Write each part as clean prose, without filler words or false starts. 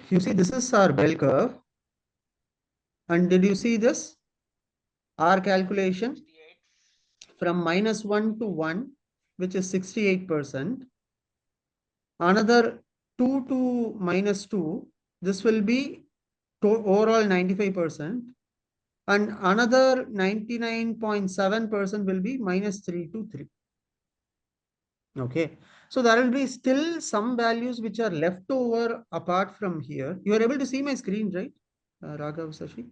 You see, this is our bell curve. And did you see this? Our calculation from -1 to 1, which is 68%. Another 2 to -2, this will be overall 95%. And another 99.7% will be -3 to 3. Okay. So there will be still some values which are left over apart from here. You are able to see my screen, right, Raghav, Sashi?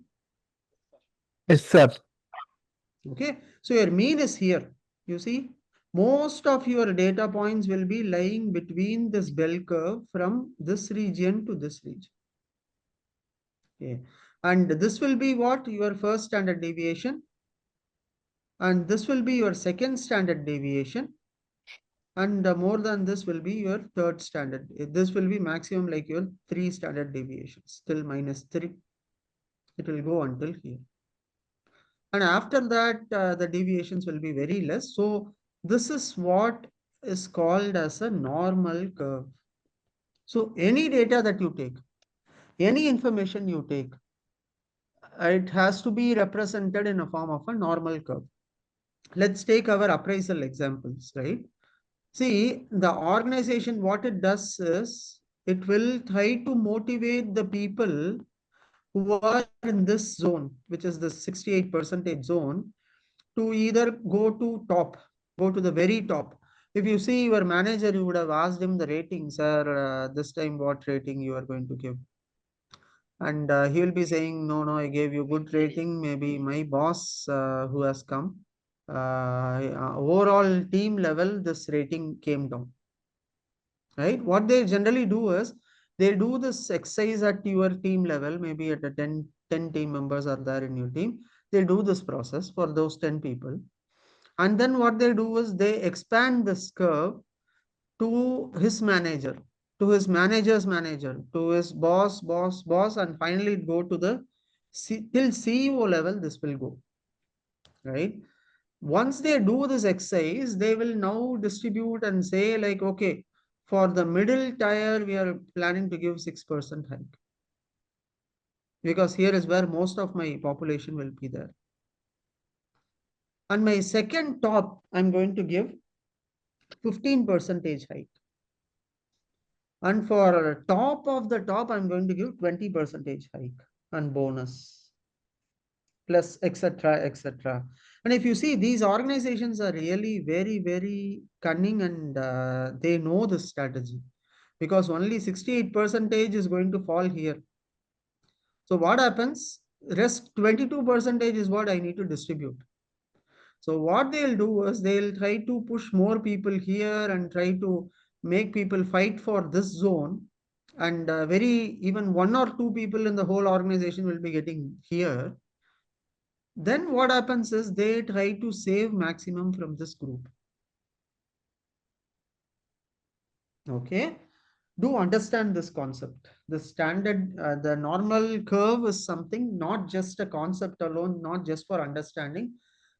Yes, sir. Okay. So your mean is here. You see, most of your data points will be lying between this bell curve from this region to this region. Okay. And this will be what? Your first standard deviation. And this will be your second standard deviation. And more than this will be your third standard. This will be maximum like your 3 standard deviations till -3. It will go until here. And after that, the deviations will be very less. So this is what is called as a normal curve. So any data that you take, any information you take, it has to be represented in a form of a normal curve. Let's take our appraisal examples, right? See, the organization, what it does is it will try to motivate the people who are in this zone, which is the 68% zone, to either go to top, go to the very top. If you see your manager, you would have asked him the rating, sir, this time what rating you are going to give. And he will be saying, no, no, I gave you good rating. Maybe my boss who has come, overall team level, this rating came down. Right? What they generally do is they do this exercise at your team level, maybe at a 10 team members are there in your team. They do this process for those 10 people. And then what they do is they expand this curve to his manager, to his manager's manager, to his boss, and finally it go to the till CEO level, this will go, right? Once they do this exercise, they will now distribute and say like, okay, for the middle tier, we are planning to give 6% hike. Because here is where most of my population will be there. And my second top, I'm going to give 15% hike. And for top of the top, I'm going to give 20% hike and bonus, plus etc. etc. And if you see, these organizations are really very, very cunning, and they know this strategy, because only 68% is going to fall here. So what happens? Rest 22% is what I need to distribute. So what they'll do is they'll try to push more people here and try to make people fight for this zone. And very even one or two people in the whole organization will be getting here. Then what happens is they try to save maximum from this group. Okay. Do understand this concept. The standard, the normal curve is something, not just a concept alone, not just for understanding.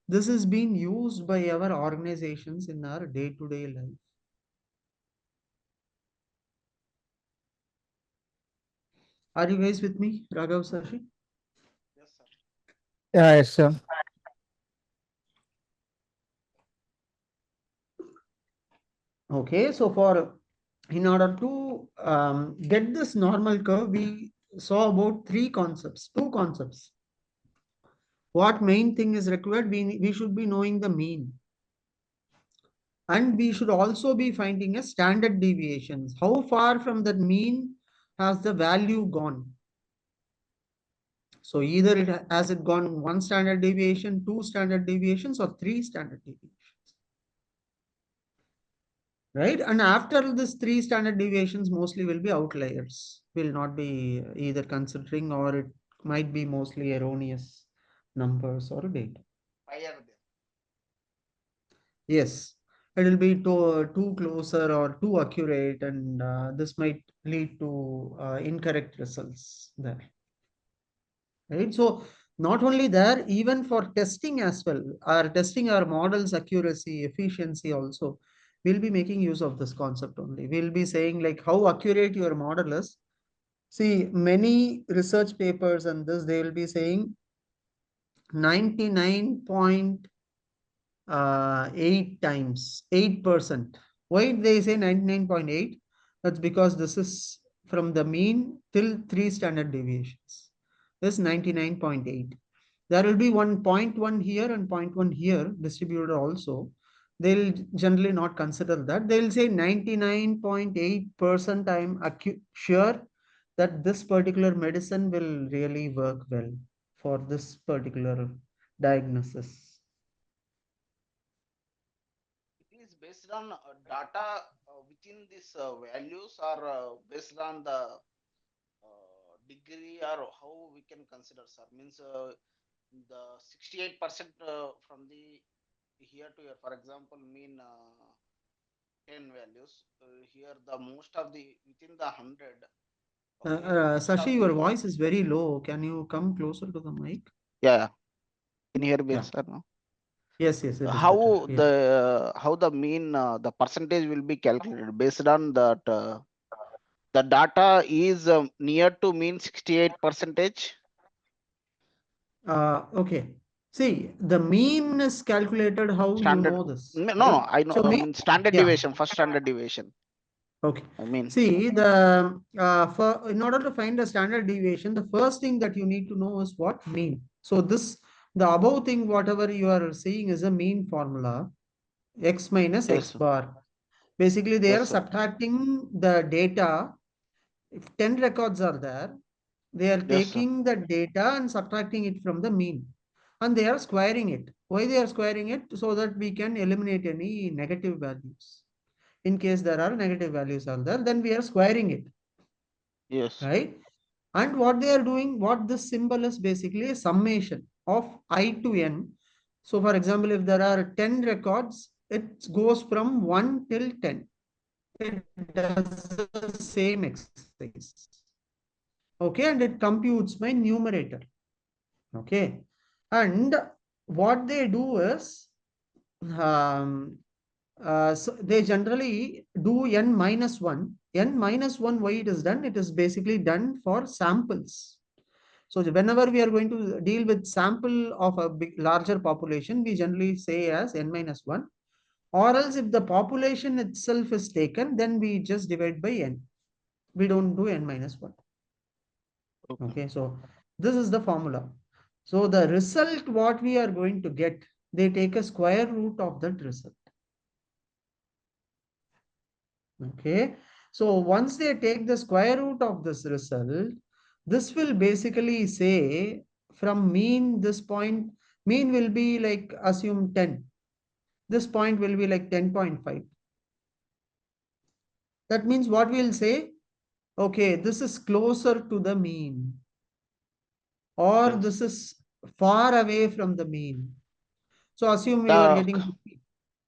This is being used by our organizations in our day-to-day life. Are you guys with me, Raghav, Sashi? Yeah, yes, sir. Okay, so in order to get this normal curve, we saw about two concepts. What main thing is required? We should be knowing the mean. And we should also be finding a standard deviations. How far from that mean has the value gone? So either has it gone 1 standard deviation, 2 standard deviations, or 3 standard deviations, right? And after this 3 standard deviations, mostly will be outliers. Will not be either considering, or it might be mostly erroneous numbers or data. Yes, it will be too closer or too accurate, and this might lead to incorrect results there. Right? So not only there, even for testing as well, our testing our models accuracy, efficiency also, we'll be making use of this concept only. We'll be saying like how accurate your model is. See, many research papers on this, they will be saying 99.8 times, 8%. Why they say 99.8? That's because this is from the mean till 3 standard deviations. This 99.8. There will be 1.1 here and 0.1 here distributed also. They'll generally not consider that. They'll say 99.8% I'm sure that this particular medicine will really work well for this particular diagnosis. It is based on data within these values, or based on the degree, or how we can consider, sir? Means the 68% from the here to here, for example, mean 10 values. Here, the most of the within the 100. Okay, most Sashi, of your the, voice is very low. Can you come closer to the mic? yeah, can you hear me, Yeah. sir? No? Yes, it is better. Yeah. How the mean the percentage will be calculated based on that the data is near to mean 68 percentage Okay. See, the mean is calculated how you standard. know this, No, right? no, I know. So I mean, mean standard yeah. deviation, first standard deviation. Okay. I mean, See, the for in order to find the standard deviation, the first thing that you need to know is what mean. So this the above thing, whatever you are seeing is a mean formula, x minus yes, x sir. bar. Basically, they Yes, are sir. subtracting the data. If 10 records are there, they are Yes, sir. taking the data and subtracting it from the mean. And they are squaring it. Why they are squaring it? So that we can eliminate any negative values. In case there are negative values are there, then we are squaring it, Yes. right? And what they are doing, what this symbol is basically a summation of I to n. So for example, if there are 10 records, it goes from 1 till 10. It does the same exercise. Okay, and it computes my numerator. Okay, and what they do is um, so they generally do n minus 1. N minus 1, why it is done? It is basically done for samples. So whenever we are going to deal with sample of a big larger population, we generally say as n minus 1. Or else if the population itself is taken, then we just divide by n. We don't do n minus 1. Okay. Okay, so this is the formula. So the result what we are going to get, they take a square root of that result. Okay, so once they take the square root of this result, this will basically say from mean this point, mean will be like assume 10. This point will be like 10.5. That means what we'll say, okay, this is closer to the mean, or Yes. this is far away from the mean. So assume you are The getting 50.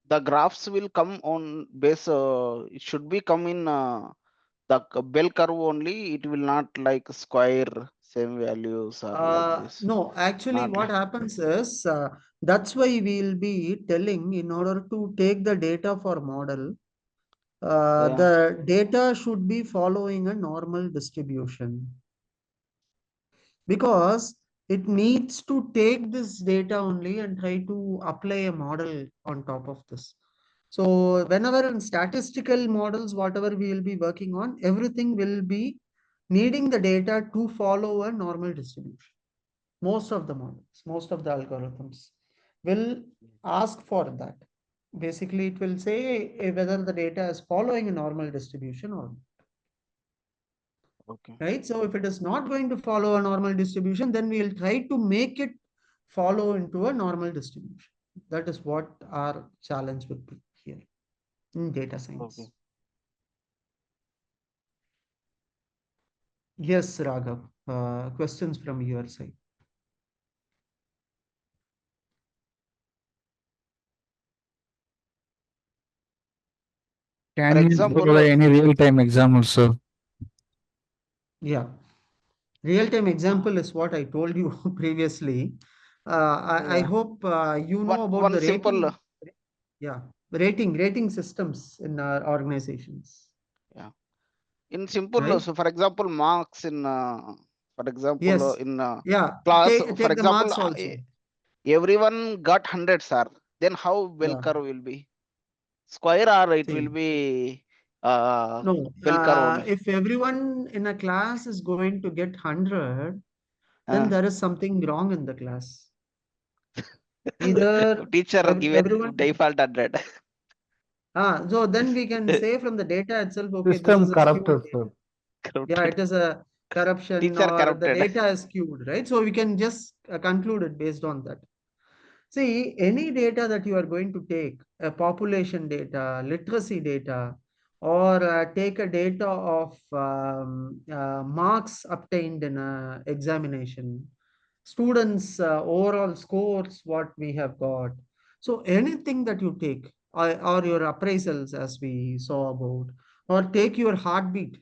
the graphs will come on base. It should be come in the bell curve only. It will not like square same values or like this. No, actually, Not what like, happens is that's why we'll be telling in order to take the data for model, yeah. the data should be following a normal distribution because it needs to take this data only and try to apply a model on top of this. So whenever in statistical models, whatever we will be working on, everything will be needing the data to follow a normal distribution. Most of the models, most of the algorithms will ask for that. Basically, it will say whether the data is following a normal distribution or not, Okay. right? So if it is not going to follow a normal distribution, then we will try to make it follow into a normal distribution. That is what our challenge would be here in data Okay. science. Yes, Raghav. Questions from your side. For Can you example, provide any real-time examples, sir? Yeah. Real-time uh, example is what I told you previously. I yeah, hope you one know about one the simple rating. Yeah, rating systems in our organizations. yeah. In simple, right? so for example, marks in, for example, Yes. in Yeah. class, for Take the example, marks also. everyone got 100, sir. Then how bell Yeah. curve will be? Square or it will See. be No. bell curve only? If everyone in a class is going to get 100, then Uh, there is something wrong in the class. Either teacher given everyone. default 100. So then we can say from the data itself, okay, this is System a skewed corrupted, data. sir. Yeah, Corrupted. it is a corruption Teacher or the corrupted. data is skewed, right? So we can just conclude it based on that. See, any data that you are going to take, a population data, literacy data, or take a data of marks obtained in a examination, students' overall scores, what we have got. So anything that you take, or your appraisals, as we saw about, or take your heartbeat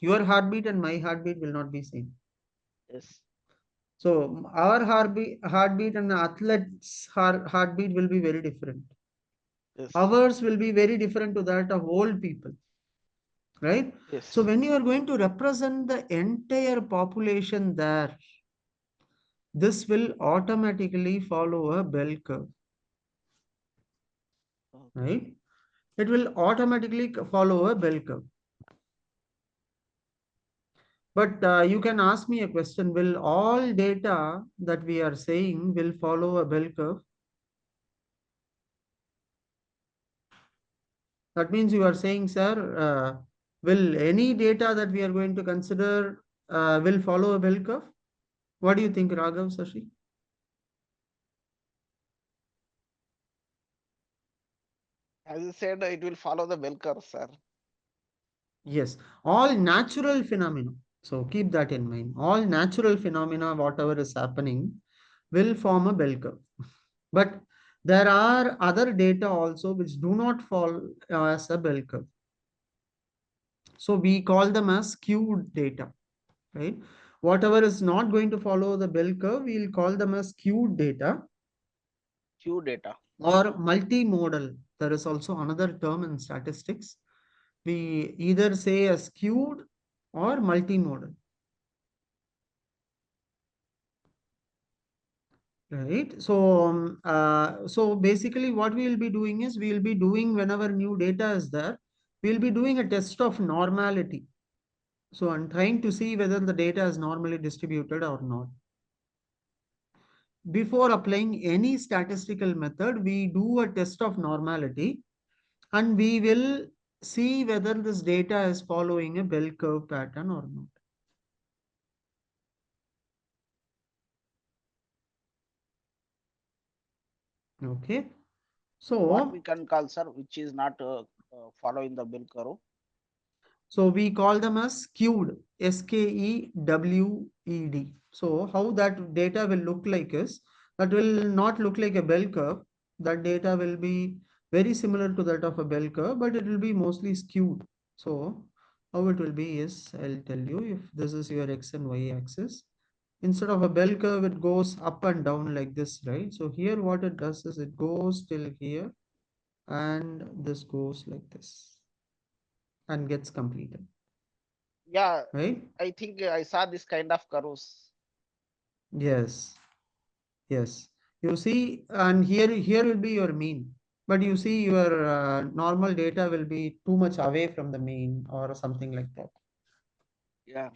and my heartbeat will not be same. Yes. So our heartbeat and the athlete's heartbeat will be very different. Yes. Ours will be very different to that of old people, right? So Yes. when you are going to represent the entire population there, this will automatically follow a bell curve, Okay. right? It will automatically follow a bell curve. But you can ask me a question, will all data that we are saying will follow a bell curve? That means you are saying, sir, will any data that we are going to consider will follow a bell curve? What do you think, Raghav, Sashi? As you said, it will follow the bell curve, sir. Yes, all natural phenomena. So keep that in mind. All natural phenomena, whatever is happening, will form a bell curve. But there are other data also which do not fall as a bell curve. So we call them as skewed data, right? Whatever is not going to follow the bell curve, we'll call them as skewed data Q data. or multimodal. There is also another term in statistics. We either say a skewed or multimodal, right? So basically what we will be doing is we will be doing whenever new data is there, we'll be doing a test of normality. So I'm trying to see whether the data is normally distributed or not. Before applying any statistical method, we do a test of normality and we will see whether this data is following a bell curve pattern or not. Okay. What we So, can call, sir, which is not following the bell curve? so we call them as skewed, SKEWED. So how that data will look like is, that will not look like a bell curve. That data will be very similar to that of a bell curve, but it will be mostly skewed. So how it will be is, I'll tell you, if this is your X and Y axis, instead of a bell curve, it goes up and down like this, right? So here what it does is it goes till here and this goes like this and gets completed, Yeah, right? I think I saw this kind of curves. Yes, yes. You see, and here will be your mean, but you see your normal data will be too much away from the mean or something like that, Yeah.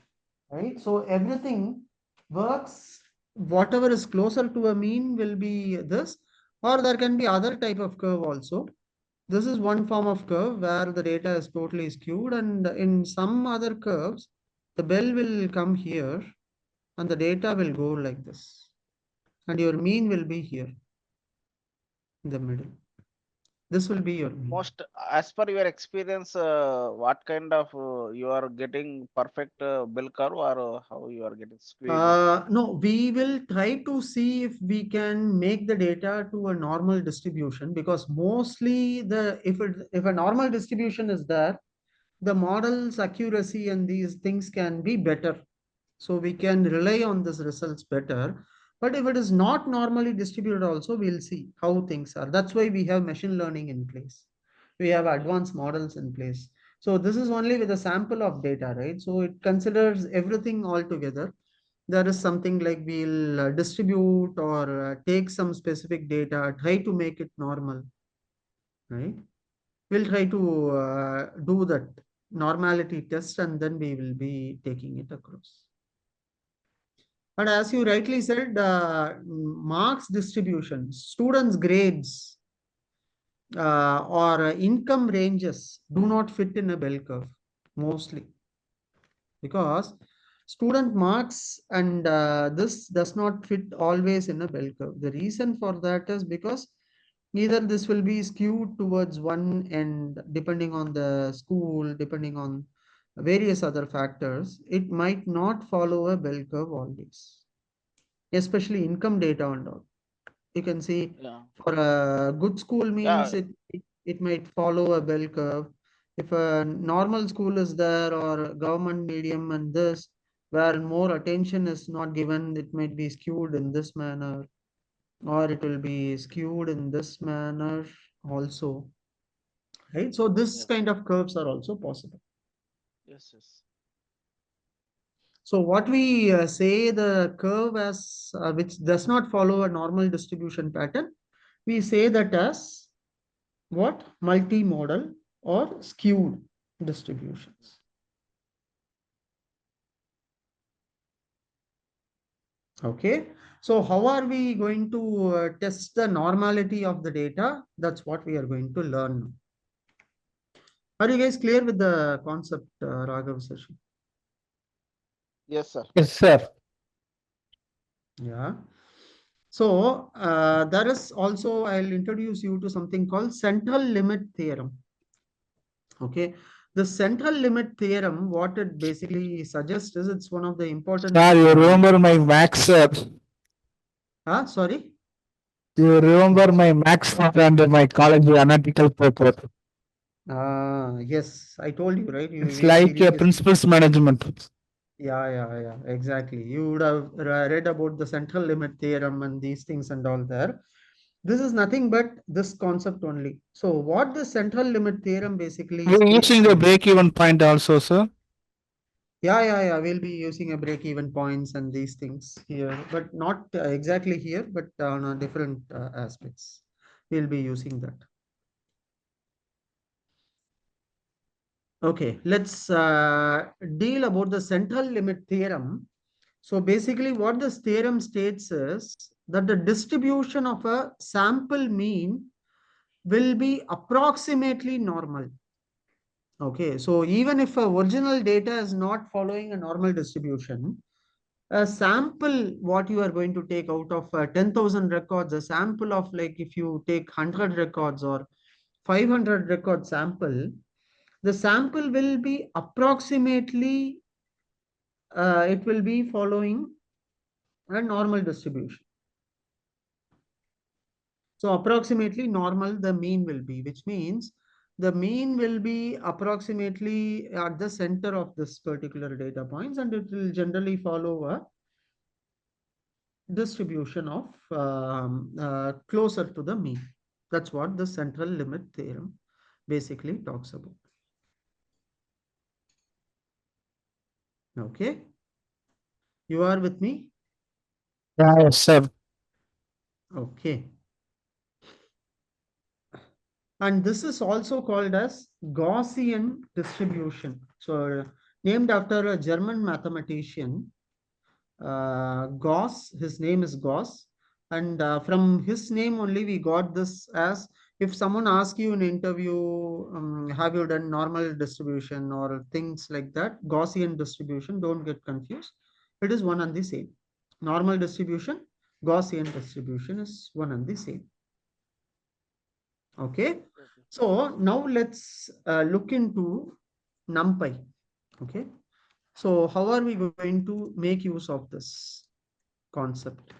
right? So everything works. Whatever is closer to a mean will be this, or there can be other type of curve also. This is one form of curve where the data is totally skewed, and in some other curves, the bell will come here and the data will go like this, and your mean will be here in the middle. This will be your mean. Most, as per your experience, what kind of you are getting perfect bell curve, or how you are getting squeezed? No, we will try to see if we can make the data to a normal distribution, because mostly if a normal distribution is there, the model's accuracy and these things can be better. So we can rely on these results better. But if it is not normally distributed also, we'll see how things are. That's why we have machine learning in place. We have advanced models in place. So this is only with a sample of data, right? So it considers everything all together. There is something like we'll distribute or take some specific data, try to make it normal, right? We'll try to do that normality test and then we will be taking it across. But as you rightly said, marks distribution, students' grades or income ranges do not fit in a bell curve mostly because student marks and this does not fit always in a bell curve. The reason for that is because either this will be skewed towards one end depending on the school, depending on various other factors. It might not follow a bell curve always, especially income data and all. You can see Yeah. for a good school means Yeah. it might follow a bell curve. If a normal school is there or a government medium and this, where more attention is not given, it might be skewed in this manner, or it will be skewed in this manner also, right? So this Yes. kind of curves are also possible. Yes. Yes. So what we say the curve as which does not follow a normal distribution pattern, we say that as what? Multimodal or skewed distributions. Okay. So how are we going to test the normality of the data? That's what we are going to learn. Are you guys clear with the concept, Raghav session? Yes, sir. Yes, sir. Yeah. So there is also, I'll introduce you to something called central limit theorem. Okay. The central limit theorem, what it basically suggests is it's one of the important. Sir, you remember my max, sir. Sorry. You remember my max and my college analytical paper. Yes, I told you, right? It's We'll be like a revising. principles management. Yeah, exactly. You would have read about the central limit theorem and these things and all there. This is nothing but this concept only. So what the central limit theorem basically We're states using the is, break-even point also, sir. yeah. We'll be using a break-even points and these things here, but not exactly here, but on different aspects. We'll be using that. Okay, let's deal about the central limit theorem. So basically what this theorem states is that the distribution of a sample mean will be approximately normal. Okay, so even if a original data is not following a normal distribution, a sample what you are going to take out of 10,000 records, a sample of like if you take 100 records or 500 record sample, the sample will be approximately, it will be following a normal distribution. So approximately normal the mean will be, which means the mean will be approximately at the center of this particular data points and it will generally follow a distribution of closer to the mean. That's what the central limit theorem basically talks about. Okay, you are with me? Yeah, yes, sir. Okay. And this is also called as Gaussian distribution. So named after a German mathematician, Gauss, his name is Gauss. And from his name only we got this as, if someone asks you in interview, have you done normal distribution or things like that, Gaussian distribution, don't get confused. It is one and the same. Normal distribution, Gaussian distribution is one and the same. Okay. Okay. So now let's look into NumPy. Okay. So how are we going to make use of this concept?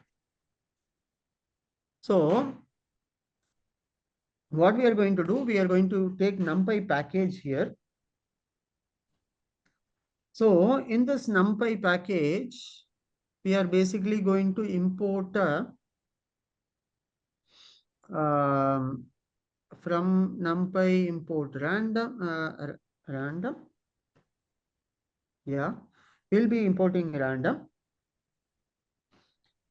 So what we are going to do, we are going to take NumPy package here. So in this NumPy package, we are basically going to import from NumPy import random random. Yeah, we'll be importing random.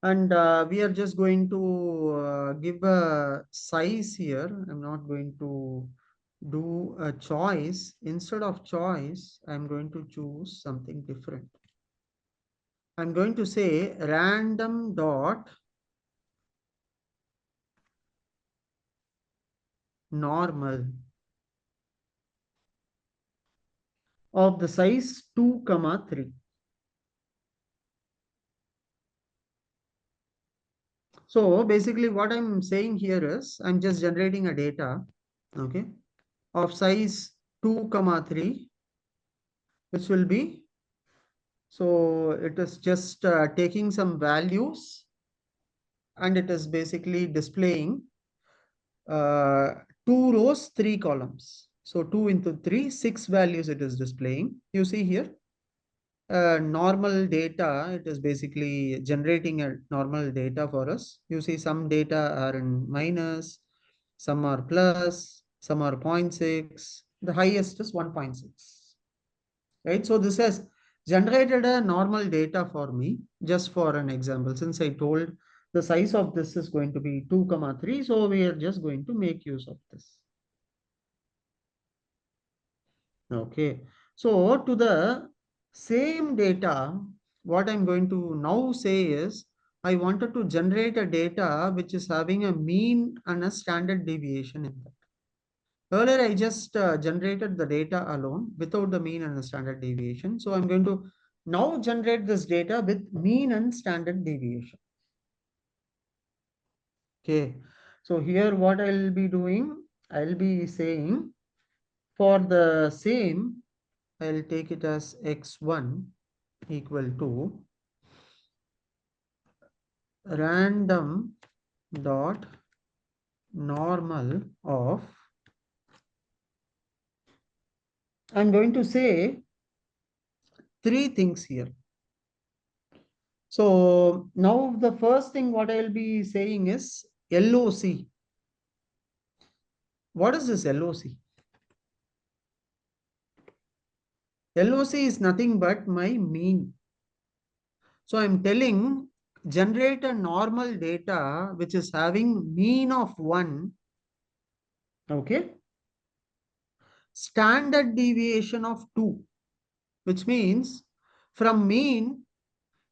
And we are just going to give a size here. I'm not going to do a choice. Instead of choice, I'm going to choose something different. I'm going to say random dot normal of the size 2 comma 3. So basically what I'm saying here is I'm just generating a data, okay, of size 2 comma 3, which will be, so it is just taking some values and it is basically displaying uh, 2 rows, 3 columns. So 2 into 3, 6 values it is displaying. You see here, normal data, it is basically generating a normal data for us. You see some data are in minus, some are plus, some are 0.6. The highest is 1.6. Right? So this has generated a normal data for me, just for an example. Since I told the size of this is going to be 2 comma 3, so we are just going to make use of this. Okay. So to the same data, what I'm going to now say is, I wanted to generate a data which is having a mean and a standard deviation in that. Earlier, I just generated the data alone without the mean and the standard deviation. So I'm going to now generate this data with mean and standard deviation. Okay. So here what I'll be doing, I'll be saying for the same, I'll take it as x1 equal to random dot normal of, I'm going to say 3 things here. So now the first thing what I'll be saying is LOC. What is this LOC? LOC is nothing but my mean. So I'm telling generate a normal data which is having mean of 1, okay, standard deviation of 2, which means from mean,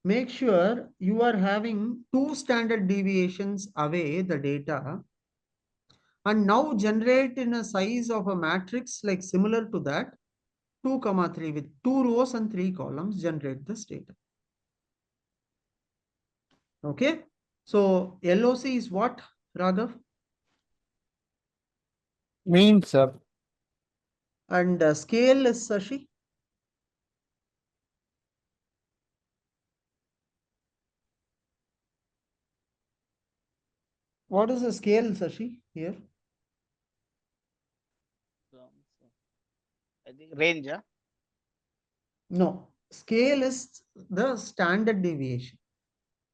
make sure you are having 2 standard deviations away the data, and now generate in a size of a matrix like similar to that 2 comma 3 with 2 rows and 3 columns, generate this data. Okay. So LOC is what, Raghav? Mean, sir. And scale is Sashi? What is the scale, Sashi, here? I think range, huh? No, scale is the standard deviation,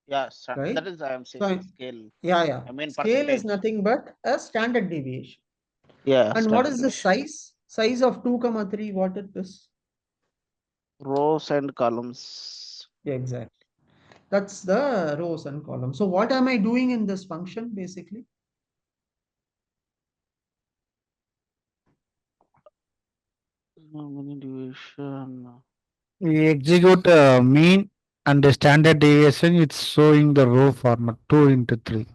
Yeah, right? that is I am So saying scale. yeah. I mean Scale is percentage. nothing but a standard deviation. Yeah, And what standard is the deviation. size? Size of 2 comma 3, what it is? Rows and columns. Exactly. That's the rows and columns. So what am I doing in this function basically? Many deviation. We execute mean and the standard deviation. It's showing the row format 2 into 3.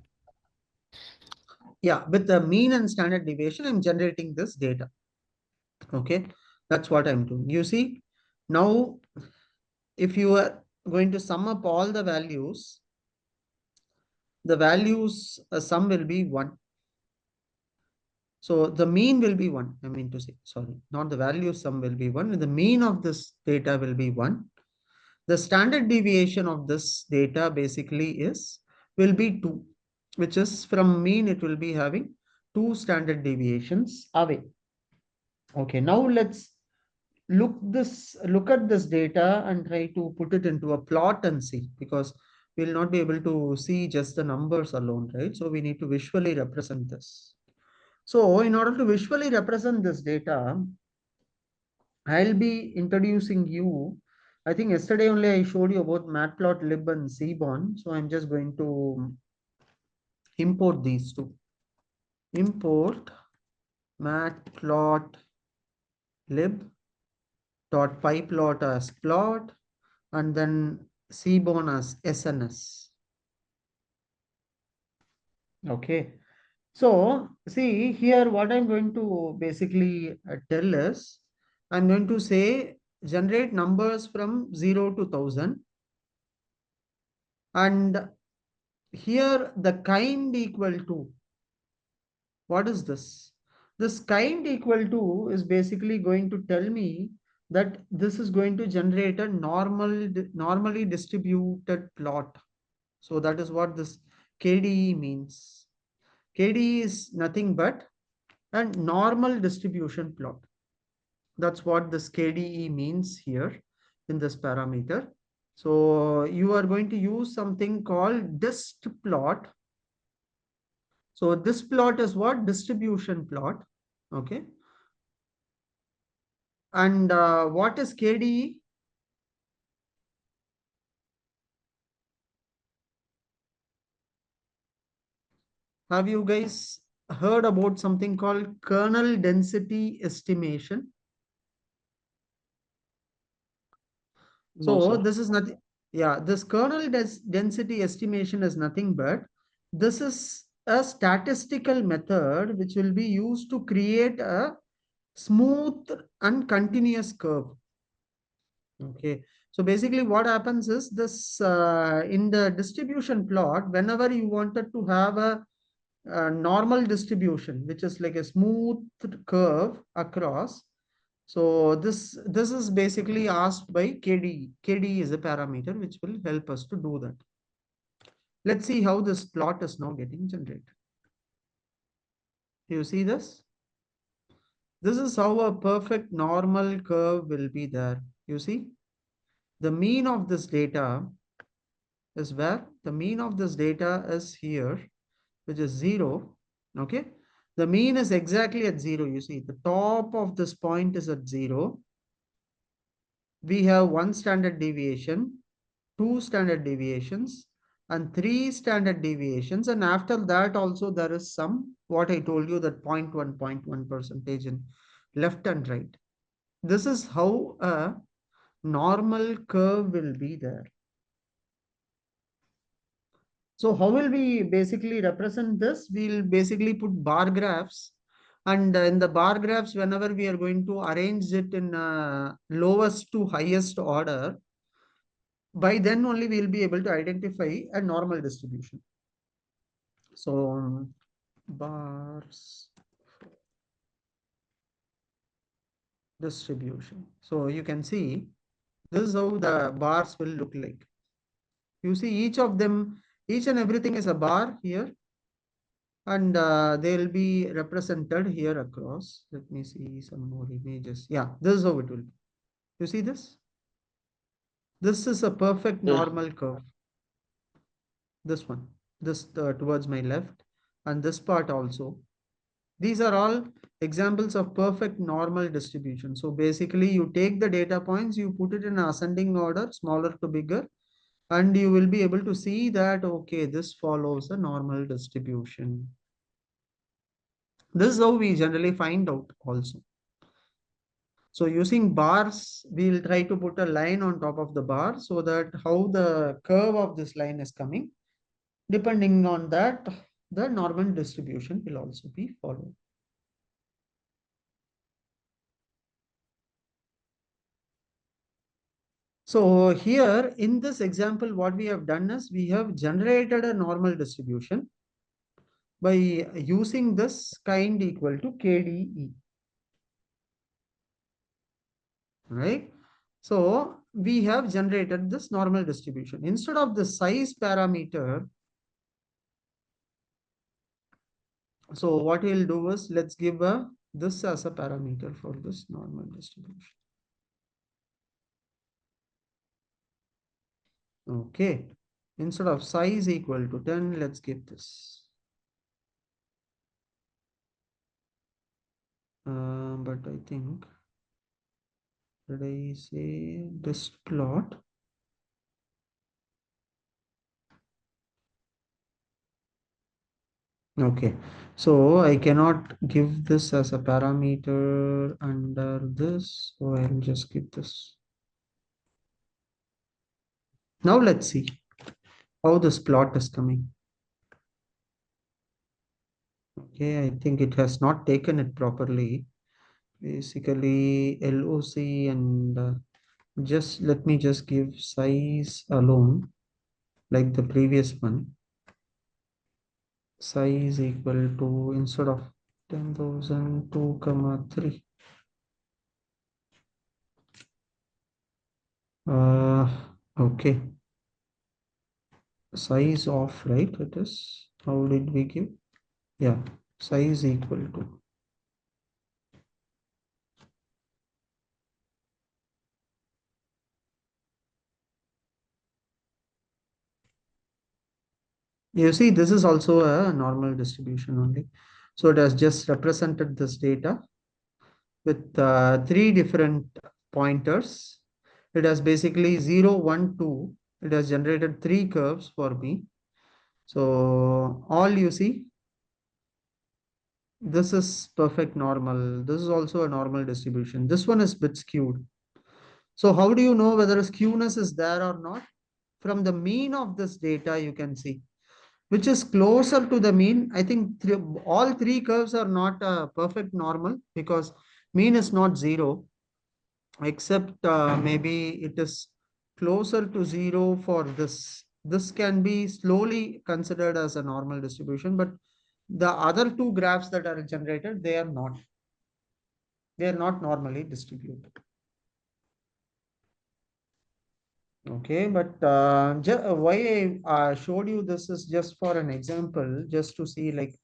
Yeah, with the mean and standard deviation, I'm generating this data. Okay, that's what I'm doing. You see, now if you are going to sum up all the values sum will be 1. So the mean will be 1. I mean to say, sorry, not the value sum will be 1. The mean of this data will be 1. The standard deviation of this data basically will be 2, which is from mean it will be having 2 standard deviations away. Okay, now let's look at this data and try to put it into a plot and see, because we'll not be able to see just the numbers alone, right? So we need to visually represent this. So in order to visually represent this data, I'll be introducing you. I think yesterday only I showed you about Matplotlib and Seaborn. So I'm just going to import these two. Import Matplotlib dot pyplot as plot and then Seaborn as SNS. Okay. So see here what I'm going to basically tell is I'm going to say generate numbers from 0 to 1000, and here the kind equal to, what is this? This kind equal to is basically going to tell me that this is going to generate a normally distributed plot. So that is what this KDE means. KDE is nothing but a normal distribution plot. That's what this KDE means here in this parameter. So you are going to use something called dist plot. So this plot is what? Distribution plot. Okay. And what is KDE? Have you guys heard about something called kernel density estimation? No, So sir. this is nothing. Yeah, this kernel density estimation is nothing but this is a statistical method which will be used to create a smooth and continuous curve. Okay. So basically what happens is this in the distribution plot, whenever you wanted to have a normal distribution, which is like a smooth curve across. So this is basically asked by KDE. KDE is a parameter which will help us to do that. Let's see how this plot is now getting generated. You see this? This is how a perfect normal curve will be there. You see? The mean of this data is where? The mean of this data is here, which is 0. Okay. The mean is exactly at 0. You see, the top of this point is at 0. We have one standard deviation, two standard deviations, and three standard deviations. And after that also there is some, what I told you, that 0.1 percentage in left and right. This is how a normal curve will be there. So how will we basically represent this? We'll basically put bar graphs, and in the bar graphs, whenever we are going to arrange it in lowest to highest order, by then only we'll be able to identify a normal distribution. So bars distribution. So you can see this is how the bars will look like. You see each of them, each and everything is a bar here, and they'll be represented here across. Let me see some more images. Yeah, this is how it will be. You see this? This is a perfect Yeah. normal curve. This one, this towards my left, and this part also. These are all examples of perfect normal distribution. So basically you take the data points, you put it in ascending order, smaller to bigger, and you will be able to see that, okay, this follows a normal distribution. This is how we generally find out also. So using bars, we'll try to put a line on top of the bar so that how the curve of this line is coming. Depending on that, the normal distribution will also be followed. So here in this example, what we have done is we have generated a normal distribution by using this kind equal to KDE. Right? So we have generated this normal distribution. Instead of the size parameter, so what we'll do is let's give this as a parameter for this normal distribution. Okay. Instead of size equal to 10, let's give this. But I think Did I say this plot? Okay, so I cannot give this as a parameter under this, so I'll just keep this. Now let's see how this plot is coming. Okay, I think it has not taken it properly. Basically, LOC and just let me just give size alone, like the previous one. Size equal to, instead of 10,000, 2,3. Okay. Size of, right? It is, how did we give? Yeah, size equal to. You see, this is also a normal distribution only. So it has just represented this data with three different pointers. It has basically 0, 1, 2. It has generated three curves for me. So all you see, this is perfect normal. This is also a normal distribution. This one is bit skewed. So how do you know whether a skewness is there or not? From the mean of this data, you can see which is closer to the mean. I think all three curves are not perfect normal because mean is not zero, except maybe it is closer to zero for this. This can be slowly considered as a normal distribution, but the other two graphs that are generated, they are not. They are not normally distributed. Okay, but why I showed you this is just for an example, just to see like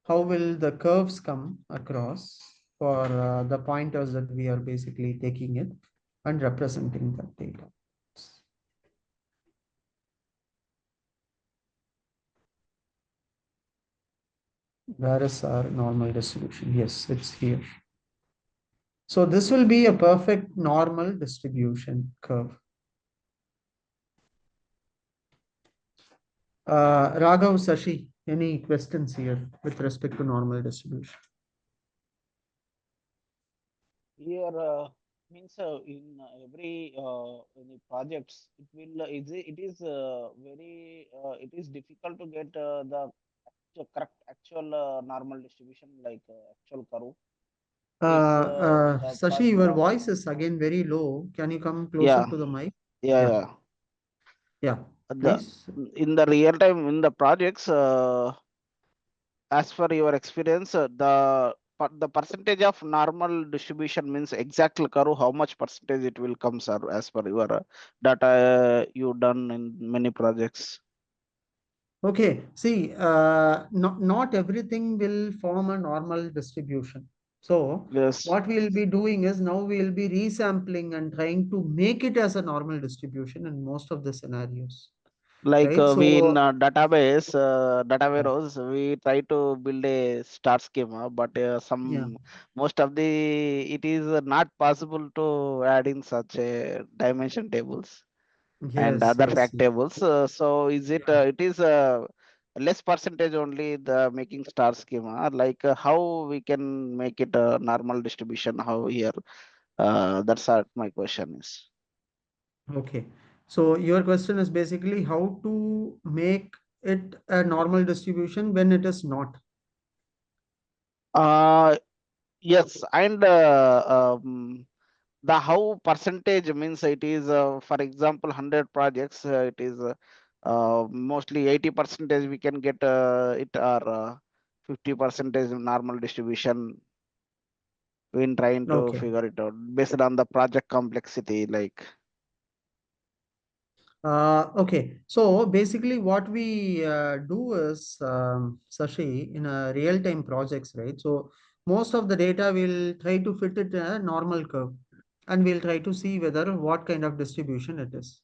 how will the curves come across for the pointers that we are basically taking it and representing that data. Where is our normal distribution? Yes, it's here. So this will be a perfect normal distribution curve. Raghav, Sashi, any questions here with respect to normal distribution? Here means in every in the projects it will it is very it is difficult to get the correct actual normal distribution like actual curve. Is the Sashi, person your of voice is again very low. Can you come closer yeah to the mic? yeah Yeah, yeah yeah, the please. in the real time in the projects as per your experience the percentage of normal distribution means exact curve how much percentage it will come sir as per your data you done in many projects. Okay, see, not everything will form a normal distribution. So Yes, what we'll be doing is now we'll be resampling and trying to make it as a normal distribution in most of the scenarios, like right? we in So database data yeah, warehouse we try to build a star schema but some yeah, most of the it is not possible to add in such a dimension tables and yes, other yes, fact yes. tables. So is it Yeah. it is less percentage only the making star schema like how we can make it a normal distribution how here that's what my question is. Okay. So your question is basically how to make it a normal distribution when it is not. uh yes and the how percentage means it is for example 100 projects it is mostly 80 percentage we can get it or 50 percentage normal distribution when trying to Okay. figure it out based on the project complexity like Okay. So basically what we do is, Sashi, in a real-time projects, right? So most of the data will try to fit it in a normal curve and we'll try to see whether what kind of distribution it is.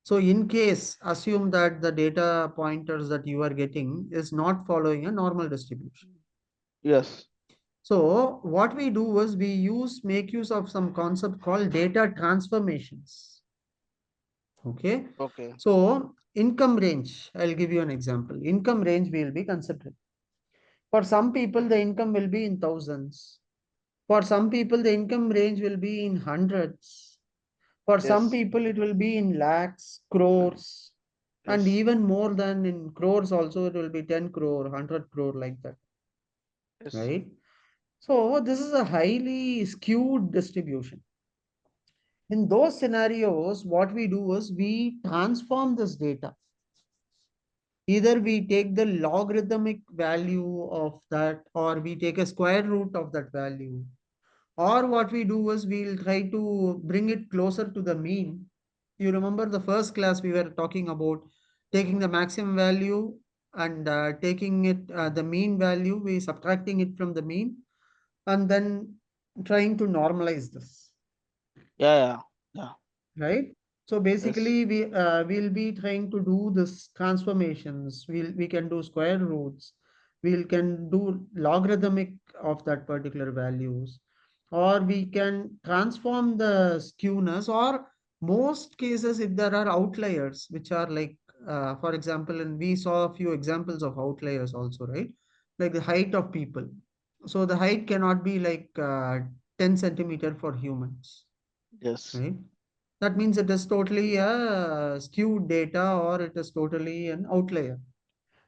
So in case, assume that the data pointers that you are getting is not following a normal distribution. yes So what we do is we make use of some concept called data transformations. Okay. Okay. So income range, I'll give you an example. Income range we will be considering. For some people, the income will be in thousands. For some people, the income range will be in hundreds. For some Yes. people, it will be in lakhs, crores, and Yes. even more than in crores also, it will be 10 crore, 100 crore like that, Yes. right? So this is a highly skewed distribution. In those scenarios, what we do is we transform this data. Either we take the logarithmic value of that, or we take a square root of that value. Or what we do is we'll try to bring it closer to the mean. You remember the first class we were talking about taking the maximum value and taking it the mean value, we subtracting it from the mean and then trying to normalize this, Yeah. Yeah. Yeah. right? So Yes. basically we'll be trying to do this transformations. We can do square roots. We can do logarithmic of that particular values, or we can transform the skewness, or most cases if there are outliers which are like for example, and we saw a few examples of outliers also, right? Like the height of people. So the height cannot be like 10 centimeter for humans, Yes. right? That means it is totally a skewed data, or it is totally an outlier.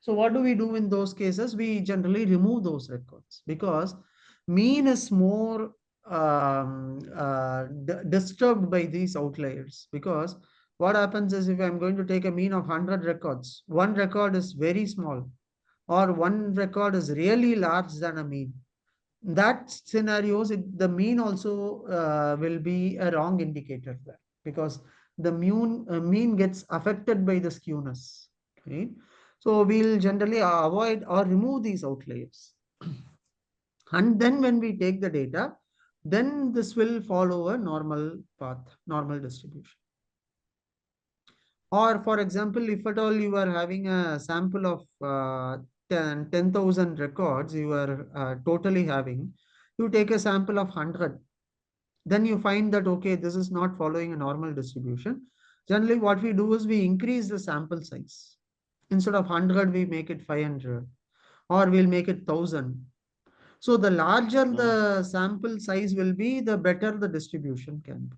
So what do we do in those cases? We generally remove those records because mean is more disturbed by these outliers. Because what happens is if I'm going to take a mean of 100 records, one record is very small or one record is really large than a mean. That scenarios, the mean also will be a wrong indicator there because the mean gets affected by the skewness, right? So we'll generally avoid or remove these outliers. And then when we take the data, then this will follow a normal path, normal distribution. Or for example, if at all you are having a sample of 10,000 records, you are totally having, you take a sample of 100, then you find that, okay, this is not following a normal distribution. Generally, what we do is we increase the sample size. Instead of 100, we make it 500, or we'll make it 1,000. So the larger Yeah. the sample size will be, the better the distribution can be.